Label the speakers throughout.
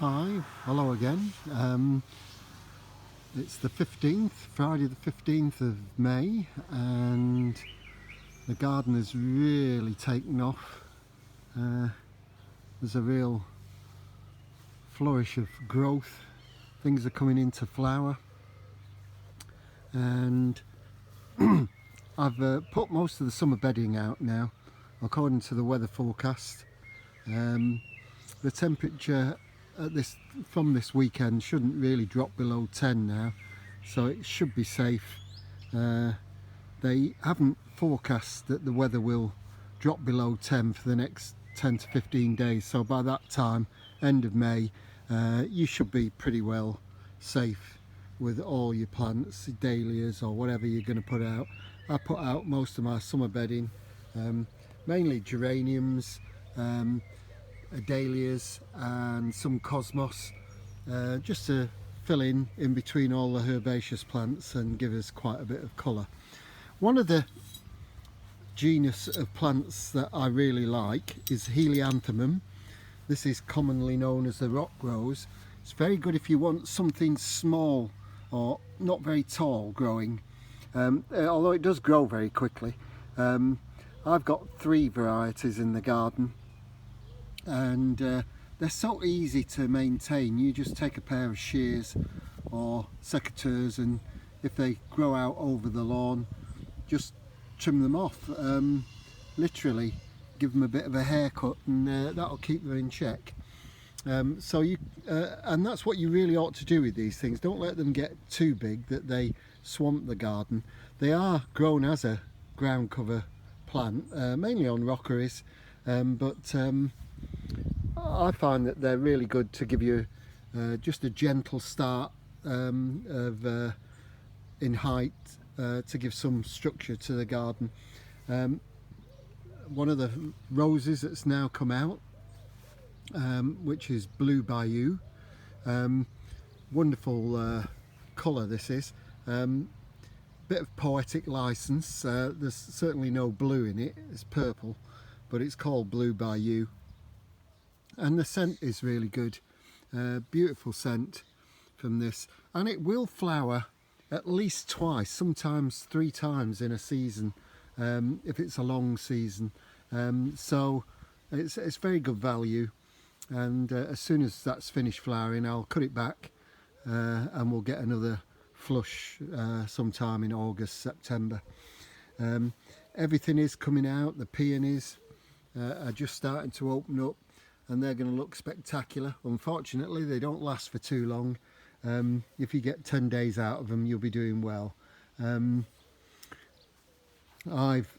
Speaker 1: Hi, hello again. It's the 15th, Friday the 15th of May, and the garden has really taken off. There's a real flourish of growth. Things are coming into flower, and I've put most of the summer bedding out now, according to the weather forecast. The temperature from this weekend shouldn't really drop below 10 now, so it should be safe. They haven't forecast that the weather will drop below 10 for the next 10 to 15 days, so by that time, end of May, you should be pretty well safe with all your plants, dahlias or whatever you're going to put out. I put out most of my summer bedding, mainly geraniums, dahlias and some cosmos, just to fill in between all the herbaceous plants and give us quite a bit of colour. One of the genus of plants that I really like is Helianthemum. This is commonly known as the rock rose. It's very good if you want something small or not very tall growing, although it does grow very quickly. I've got 3 varieties in the garden, and they're so easy to maintain. You just take a pair of shears or secateurs, and if they grow out over the lawn, just trim them off. Literally give them a bit of a haircut, and that'll keep them in check. And that's what you really ought to do with these things. Don't let them get too big that they swamp the garden. They are grown as a ground cover plant, mainly on rockeries, but I find that they're really good to give you just a gentle start in height, to give some structure to the garden. One of the roses that's now come out, which is Blue Bayou, wonderful colour this is, bit of poetic license. There's certainly no blue in it, it's purple, but it's called Blue Bayou, and the scent is really good. Beautiful scent from this, and it will flower at least twice, sometimes 3 times in a season, if it's a long season. So it's very good value, and as soon as that's finished flowering, I'll cut it back, and we'll get another flush sometime in August, September. Everything is coming out. The peonies are just starting to open up, and they're going to look spectacular. Unfortunately, they don't last for too long. If you get 10 days out of them, you'll be doing well. I've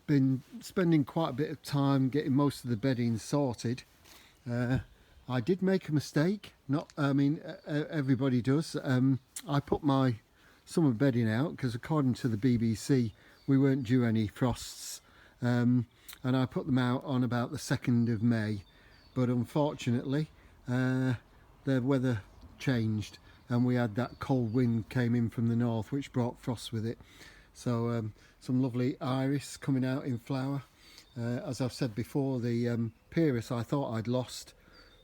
Speaker 1: been spending quite a bit of time getting most of the bedding sorted. I did make a mistake. Everybody does. I put my summer bedding out because, according to the BBC, we weren't due any frosts, and I put them out on about the 2nd of May, but unfortunately the weather changed, and we had that cold wind came in from the north, which brought frost with it. So some lovely iris coming out in flower. As I've said before, the pyrrhus I thought I'd lost,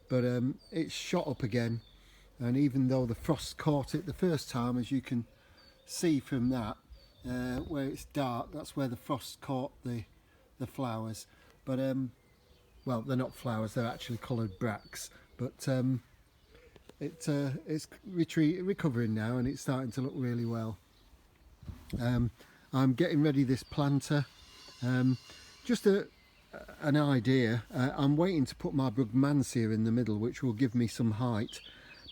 Speaker 1: but it's shot up again, and even though the frost caught it the first time, as you can see from that, where it's dark, that's where the frost caught the flowers. But well, they're not flowers, they're actually coloured bracts, but it's recovering now, and it's starting to look really well. I'm getting ready this planter. Just an idea, I'm waiting to put my brugmansia in the middle, which will give me some height.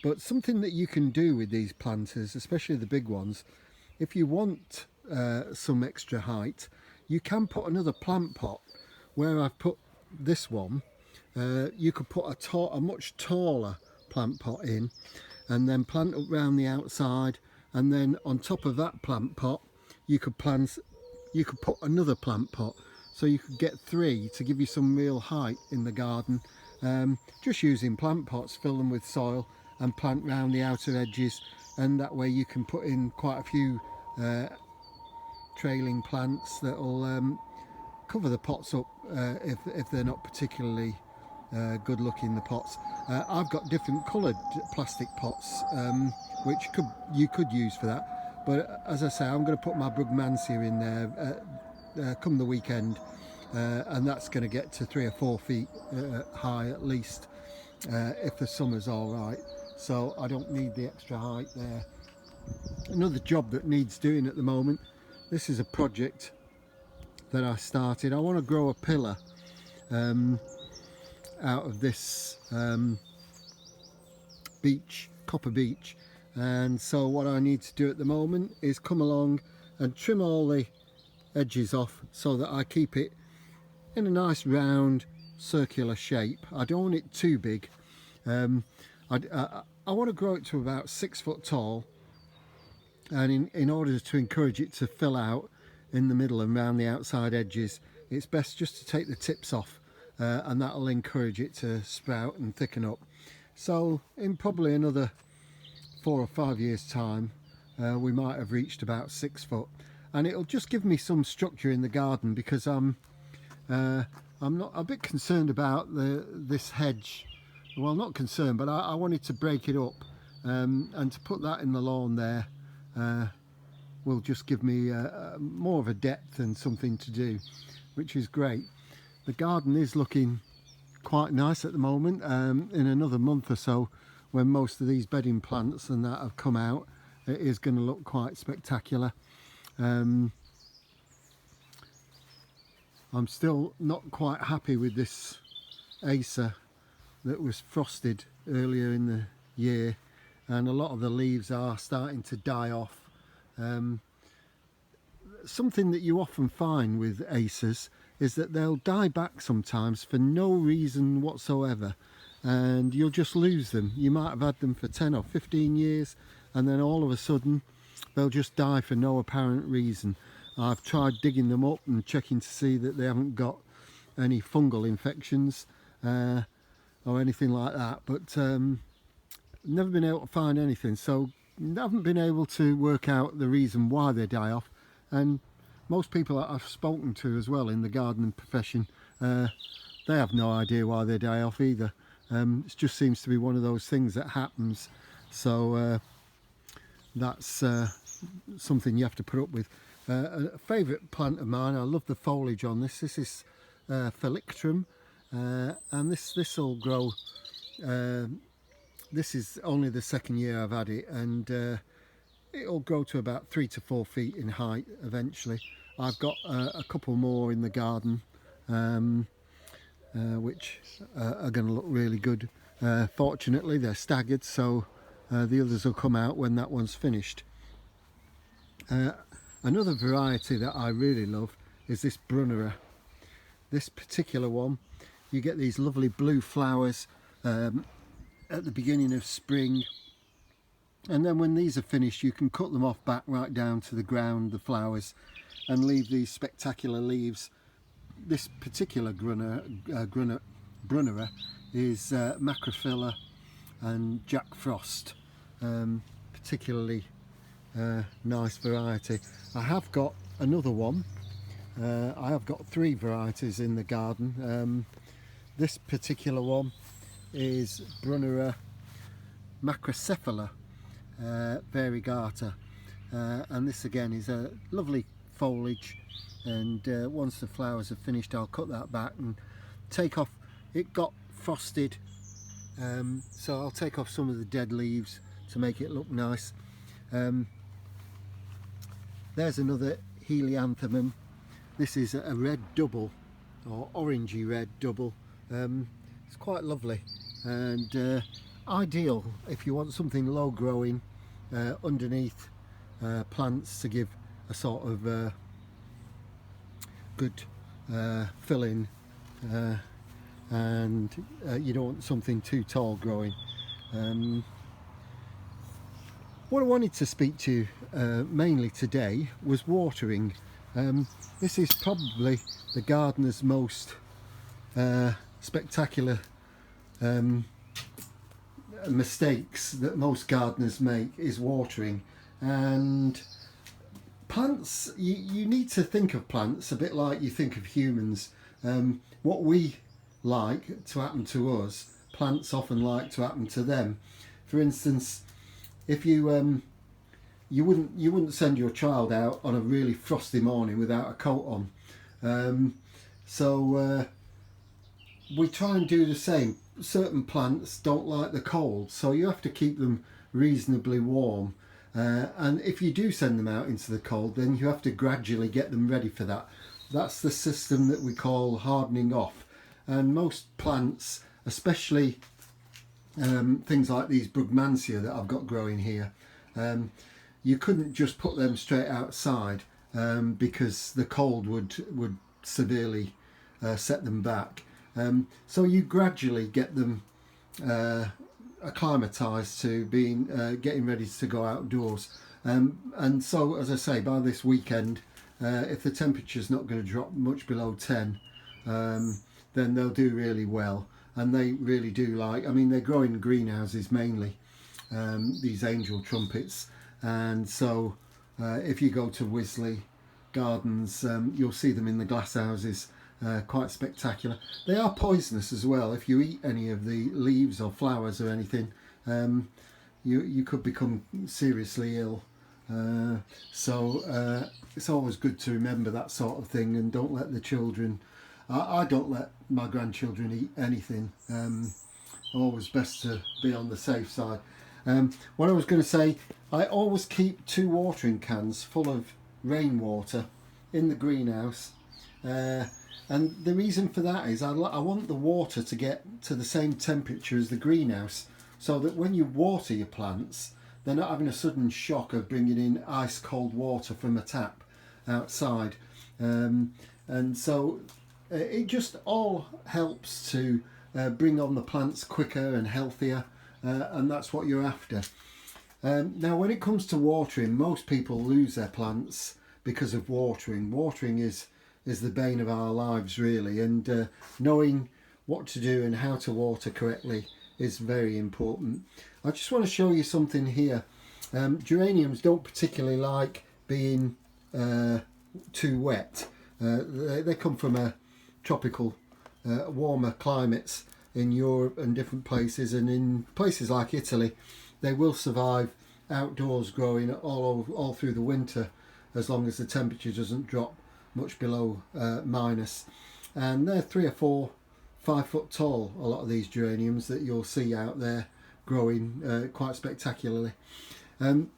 Speaker 1: But something that you can do with these planters, especially the big ones, if you want some extra height, you can put another plant pot. Where I've put this one, you could put a much taller plant pot in, and then plant up round the outside, and then on top of that plant pot you could put another plant pot, so you could get 3 to give you some real height in the garden. Just using plant pots, fill them with soil and plant round the outer edges, and that way you can put in quite a few trailing plants that will cover the pots up if they're not particularly good looking, the pots. I've got different coloured plastic pots, which you could use for that, but as I say, I'm going to put my Brugmansia in there come the weekend, and that's going to get to 3 or 4 feet high at least, if the summer's all right, so I don't need the extra height there. Another job that needs doing at the moment, this is a project that I started. I want to grow a pillar out of this copper beech, and so what I need to do at the moment is come along and trim all the edges off so that I keep it in a nice round circular shape. I don't want it too big. I want to grow it to about 6 foot tall, and in order to encourage it to fill out in the middle and around the outside edges, it's best just to take the tips off, and that'll encourage it to sprout and thicken up. So in probably another 4 or 5 years time, we might have reached about 6 foot, and it'll just give me some structure in the garden, because I'm not a bit concerned about this hedge. Well, not concerned, but I wanted to break it up, and to put that in the lawn there will just give me more of a depth and something to do, which is great. The garden is looking quite nice at the moment. In another month or so, when most of these bedding plants and that have come out, it is going to look quite spectacular. I'm still not quite happy with this Acer that was frosted earlier in the year, and a lot of the leaves are starting to die off. Something that you often find with Acers is that they'll die back sometimes for no reason whatsoever, and you'll just lose them. You might have had them for 10 or 15 years, and then all of a sudden they'll just die for no apparent reason. I've tried digging them up and checking to see that they haven't got any fungal infections or anything like that, but never been able to find anything, so haven't been able to work out the reason why they die off. And most people that I've spoken to as well in the gardening profession, they have no idea why they die off either. It just seems to be one of those things that happens, so that's something you have to put up with. A favourite plant of mine, I love the foliage on this. This is Phalictrum, and this will grow. This is only the second year I've had it, and it'll grow to about 3 to 4 feet in height eventually. I've got a couple more in the garden, which are going to look really good. Fortunately, they're staggered, so the others will come out when that one's finished. Another variety that I really love is this Brunnera. This particular one, you get these lovely blue flowers at the beginning of spring, and then when these are finished you can cut them off back right down to the ground, the flowers, and leave these spectacular leaves. This particular Brunnera is Macrophylla and Jack Frost, particularly nice variety. I have got another one. I have got 3 varieties in the garden. This particular one is Brunnera Macrocephala variegata, and this again is a lovely foliage, and once the flowers are finished I'll cut that back and take off. It got frosted, so I'll take off some of the dead leaves to make it look nice. There's another Helianthemum. This is a red double, or orangey red double. It's quite lovely, and ideal if you want something low growing underneath plants to give a sort of good fill-in, and you don't want something too tall growing. What I wanted to speak to mainly today was watering. This is probably the gardener's most spectacular mistakes that most gardeners make, is watering. And plants, you need to think of plants a bit like you think of humans. What we like to happen to us, plants often like to happen to them. For instance, if you you wouldn't send your child out on a really frosty morning without a coat on. So we try and do the same. Certain plants don't like the cold, so you have to keep them reasonably warm. And if you do send them out into the cold, then you have to gradually get them ready for that. That's the system that we call hardening off. And most plants, especially things like these Brugmansia that I've got growing here, you couldn't just put them straight outside because the cold would severely set them back. So you gradually get them acclimatized to being getting ready to go outdoors. And so, as I say, by this weekend, if the temperature's not going to drop much below 10, then they'll do really well. And they really do like, I mean, they grow in greenhouses mainly, these angel trumpets. And so if you go to Wisley Gardens, you'll see them in the glass houses, quite spectacular. They are poisonous as well. If you eat any of the leaves or flowers or anything, you could become seriously ill. So it's always good to remember that sort of thing, and don't let the children, I don't let my grandchildren eat anything. Always best to be on the safe side. What I was going to say, I always keep 2 watering cans full of rainwater in the greenhouse, and the reason for that is I want the water to get to the same temperature as the greenhouse, so that when you water your plants, they're not having a sudden shock of bringing in ice cold water from a tap outside. And so it just all helps to bring on the plants quicker and healthier, and that's what you're after. Now when it comes to watering, most people lose their plants because of watering. Watering is the bane of our lives, really, and knowing what to do and how to water correctly is very important. I just want to show you something here. Geraniums don't particularly like being too wet. They come from a tropical, warmer climates in Europe and different places, and in places like Italy they will survive outdoors growing all through the winter, as long as the temperature doesn't drop much below minus. And they're 3 or 4, 5 foot tall, a lot of these geraniums that you'll see out there growing quite spectacularly.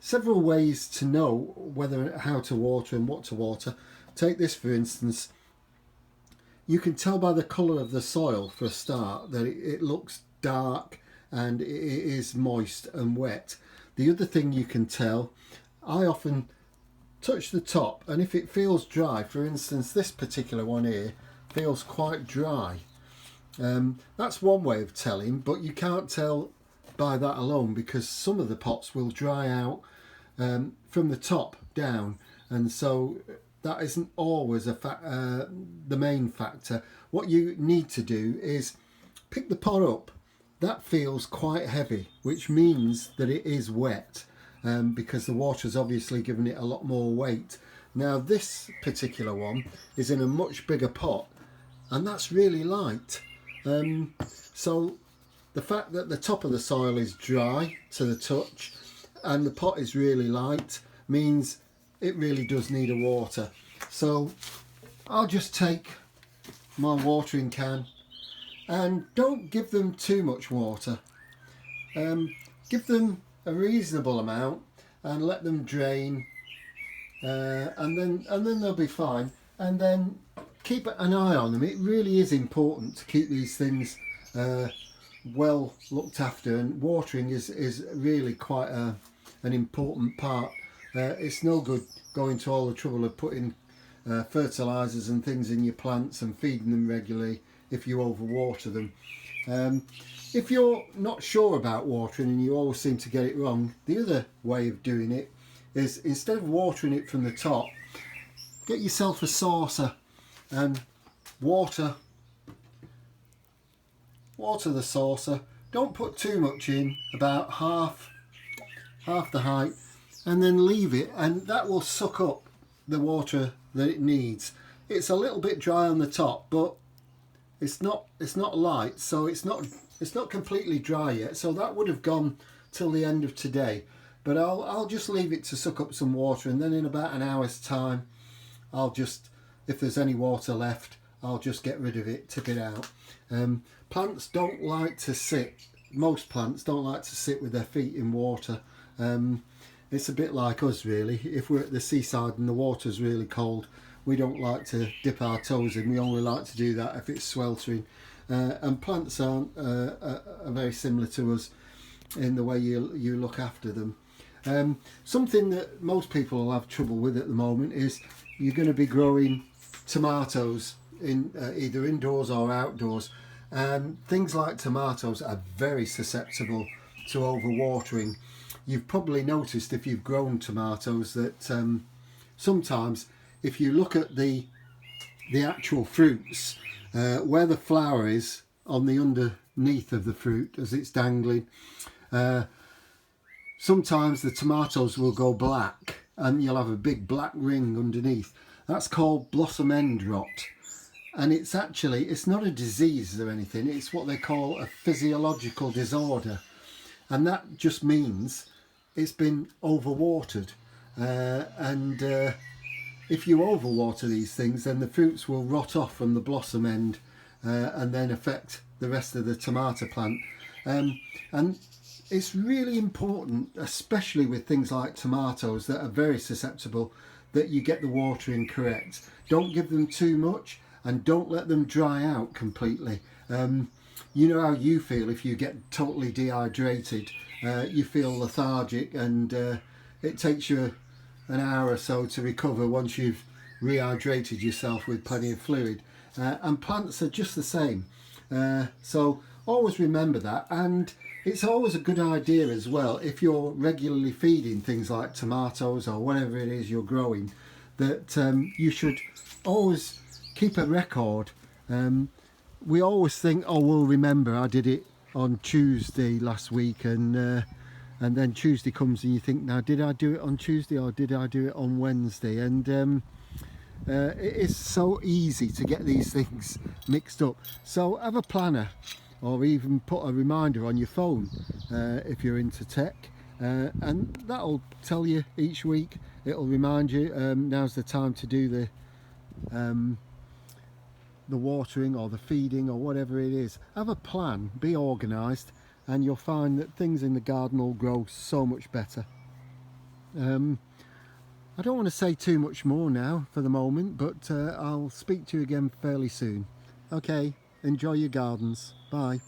Speaker 1: Several ways to know how to water and what to water. Take this for instance. You can tell by the colour of the soil for a start that it looks dark and it is moist and wet. The other thing you can tell, I often touch the top, and if it feels dry, for instance this particular one here feels quite dry, that's one way of telling, but you can't tell by that alone, because some of the pots will dry out from the top down, and so that isn't always the main factor. What you need to do is pick the pot up. That feels quite heavy, which means that it is wet, because the water's obviously given it a lot more weight. Now this particular one is in a much bigger pot, and that's really light. So the fact that the top of the soil is dry to the touch and the pot is really light means it really does need a water. So I'll just take my watering can, and don't give them too much water. Give them a reasonable amount and let them drain, and then they'll be fine. And then keep an eye on them. It really is important to keep these things well looked after, and watering is really quite an important part. It's no good going to all the trouble of putting fertilizers and things in your plants and feeding them regularly if you overwater them. If you're not sure about watering and you always seem to get it wrong, the other way of doing it is, instead of watering it from the top, get yourself a saucer and water the saucer. Don't put too much in, about half the height, and then leave it, and that will suck up the water that it needs. It's a little bit dry on the top, but it's not light, so it's not completely dry yet, so that would have gone till the end of today. But I'll just leave it to suck up some water, and then in about an hour's time I'll just, if there's any water left, I'll just get rid of it, tip it out. Plants don't like to sit, most plants don't like to sit with their feet in water. It's a bit like us really. If we're at the seaside and the water's really cold, we don't like to dip our toes in. We only like to do that if it's sweltering. And plants are very similar to us in the way you look after them. Something that most people will have trouble with at the moment is you're going to be growing tomatoes in either indoors or outdoors, and things like tomatoes are very susceptible to overwatering. You've probably noticed if you've grown tomatoes that sometimes if you look at the actual fruits, where the flower is on the underneath of the fruit as it's dangling, sometimes the tomatoes will go black and you'll have a big black ring underneath. That's called blossom end rot, and it's not a disease or anything, it's what they call a physiological disorder, and that just means it's been overwatered. If you overwater these things, then the fruits will rot off from the blossom end and then affect the rest of the tomato plant. And it's really important, especially with things like tomatoes that are very susceptible, that you get the watering correct. Don't give them too much and don't let them dry out completely. You know how you feel if you get totally dehydrated. You feel lethargic, and it takes you an hour or so to recover once you've rehydrated yourself with plenty of fluid. And plants are just the same. So always remember that, and it's always a good idea as well, if you're regularly feeding things like tomatoes or whatever it is you're growing, that you should always keep a record. We always think, oh, well, remember I did it on Tuesday last week, and then Tuesday comes and you think, now did I do it on Tuesday or did I do it on Wednesday? And it is so easy to get these things mixed up. So have a planner, or even put a reminder on your phone if you're into tech, and that'll tell you each week. It'll remind you now's the time to do the watering or the feeding or whatever it is. Have a plan, be organised, and you'll find that things in the garden will grow so much better. I don't want to say too much more now for the moment, but I'll speak to you again fairly soon. Okay, enjoy your gardens. Bye.